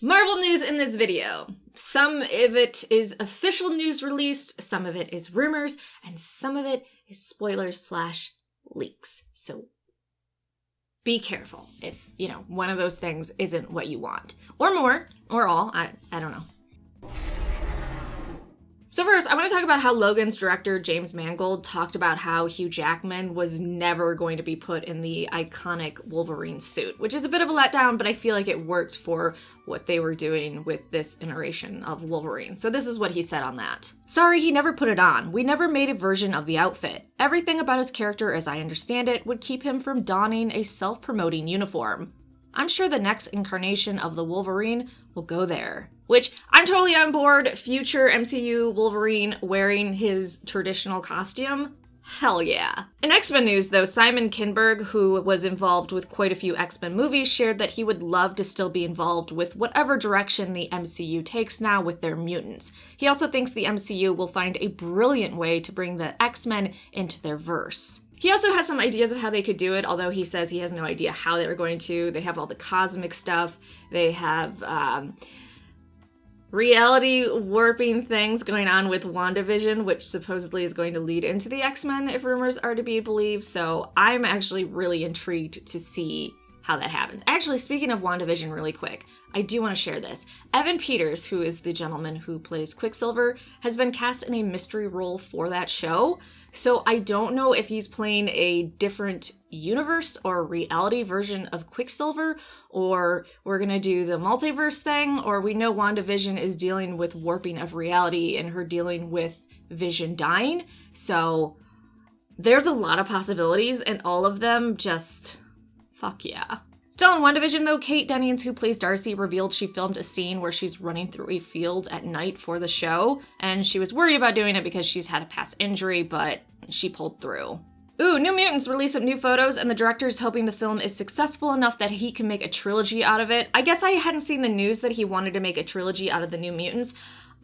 Marvel news in this video. Some of it is official news released, some of it is rumors, and some of it is spoilers / leaks. So be careful if, one of those things isn't what you want. Or more, or all, I don't know. So first, I want to talk about how Logan's director, James Mangold, talked about how Hugh Jackman was never going to be put in the iconic Wolverine suit, which is a bit of a letdown, but I feel like it worked for what they were doing with this iteration of Wolverine. So this is what he said on that. Sorry, he never put it on. We never made a version of the outfit. Everything about his character, as I understand it, would keep him from donning a self-promoting uniform. I'm sure the next incarnation of the Wolverine will go there. Which, I'm totally on board. Future MCU Wolverine wearing his traditional costume? Hell yeah. In X-Men news, though, Simon Kinberg, who was involved with quite a few X-Men movies, shared that he would love to still be involved with whatever direction the MCU takes now with their mutants. He also thinks the MCU will find a brilliant way to bring the X-Men into their verse. He also has some ideas of how they could do it, although he says he has no idea how they were going to. They have all the cosmic stuff. They have reality warping things going on with WandaVision, which supposedly is going to lead into the X-Men if rumors are to be believed. So I'm actually really intrigued to see how that happens. Actually, speaking of WandaVision really quick, I do want to share this. Evan Peters, who is the gentleman who plays Quicksilver, has been cast in a mystery role for that show. So I don't know if he's playing a different universe or reality version of Quicksilver, or we're gonna do the multiverse thing, or we know WandaVision is dealing with warping of reality and her dealing with Vision dying. So there's a lot of possibilities, and all of them just fuck yeah. Still in WandaVision though, Kate Dennings, who plays Darcy, revealed she filmed a scene where she's running through a field at night for the show, and she was worried about doing it because she's had a past injury, but she pulled through. Ooh, New Mutants released some new photos, and the director's hoping the film is successful enough that he can make a trilogy out of it. I guess I hadn't seen the news that he wanted to make a trilogy out of the New Mutants.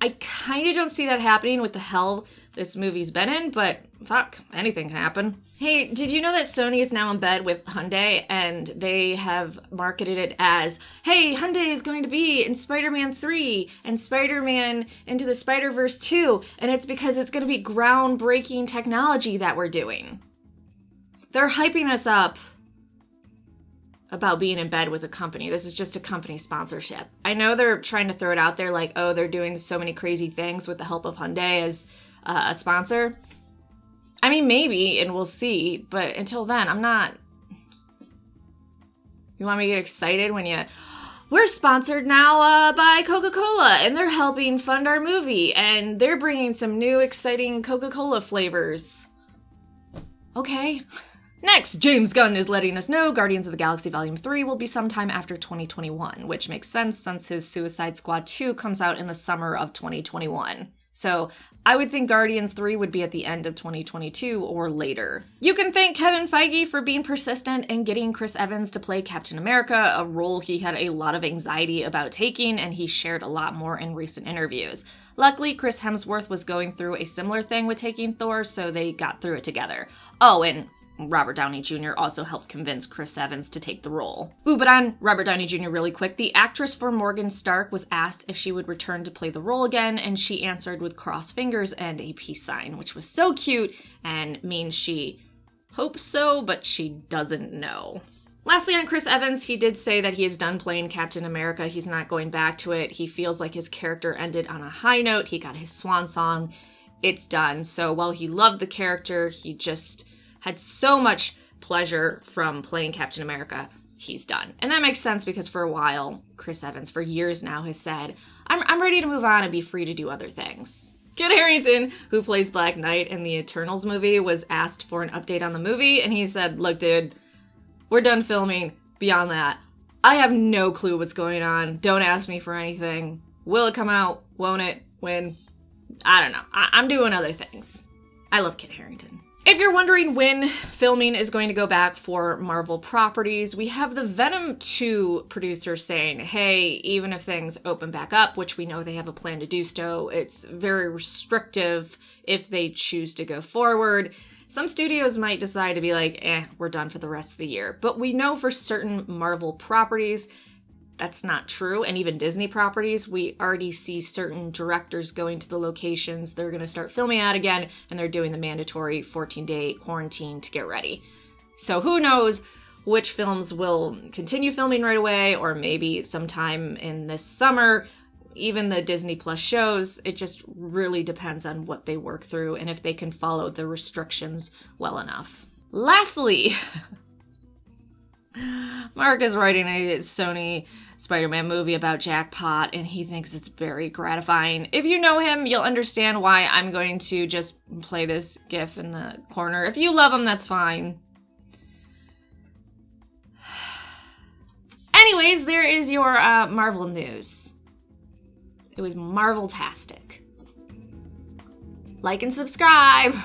I kind of don't see that happening with the hell this movie's been in, but fuck, anything can happen. Hey, did you know that Sony is now in bed with Hyundai, and they have marketed it as, hey, Hyundai is going to be in Spider-Man 3 and Spider-Man Into the Spider-Verse 2, and it's because it's going to be groundbreaking technology that we're doing. They're hyping us up about being in bed with a company. This is just a company sponsorship. I know they're trying to throw it out there like, oh, they're doing so many crazy things with the help of Hyundai as a sponsor. I mean, maybe, and we'll see, but until then, I'm not... You want me to get excited when we're sponsored now by Coca-Cola, and they're helping fund our movie, and they're bringing some new exciting Coca-Cola flavors. Okay. Next, James Gunn is letting us know Guardians of the Galaxy Volume 3 will be sometime after 2021, which makes sense since his Suicide Squad 2 comes out in the summer of 2021. So I would think Guardians 3 would be at the end of 2022 or later. You can thank Kevin Feige for being persistent in getting Chris Evans to play Captain America, a role he had a lot of anxiety about taking, and he shared a lot more in recent interviews. Luckily, Chris Hemsworth was going through a similar thing with taking Thor, so they got through it together. Oh, and Robert Downey Jr. also helped convince Chris Evans to take the role. Ooh, but on Robert Downey Jr. really quick, the actress for Morgan Stark was asked if she would return to play the role again, and she answered with crossed fingers and a peace sign, which was so cute and means she hopes so, but she doesn't know. Lastly, on Chris Evans, he did say that he is done playing Captain America. He's not going back to it. He feels like his character ended on a high note. He got his swan song. It's done. So while he loved the character, he just had so much pleasure from playing Captain America, he's done. And that makes sense because for a while, Chris Evans, for years now, has said, I'm ready to move on and be free to do other things. Kit Harington, who plays Black Knight in the Eternals movie, was asked for an update on the movie, and he said, look, dude, we're done filming. Beyond that, I have no clue what's going on. Don't ask me for anything. Will it come out? Won't it? When? I don't know. I'm doing other things. I love Kit Harington. If you're wondering when filming is going to go back for Marvel properties, we have the Venom 2 producer saying, hey, even if things open back up, which we know they have a plan to do so, it's very restrictive if they choose to go forward. Some studios might decide to be like, we're done for the rest of the year. But we know for certain Marvel properties, that's not true. And even Disney properties, we already see certain directors going to the locations they're going to start filming at again, and they're doing the mandatory 14-day quarantine to get ready. So who knows which films will continue filming right away, or maybe sometime in this summer. Even the Disney Plus shows, it just really depends on what they work through and if they can follow the restrictions well enough. Lastly, Mark is writing a Sony Spider-Man movie about Jackpot, and he thinks it's very gratifying. If you know him, you'll understand why I'm going to just play this GIF in the corner. If you love him, that's fine. Anyways, there is your Marvel news. It was Marvel-tastic. Like and subscribe!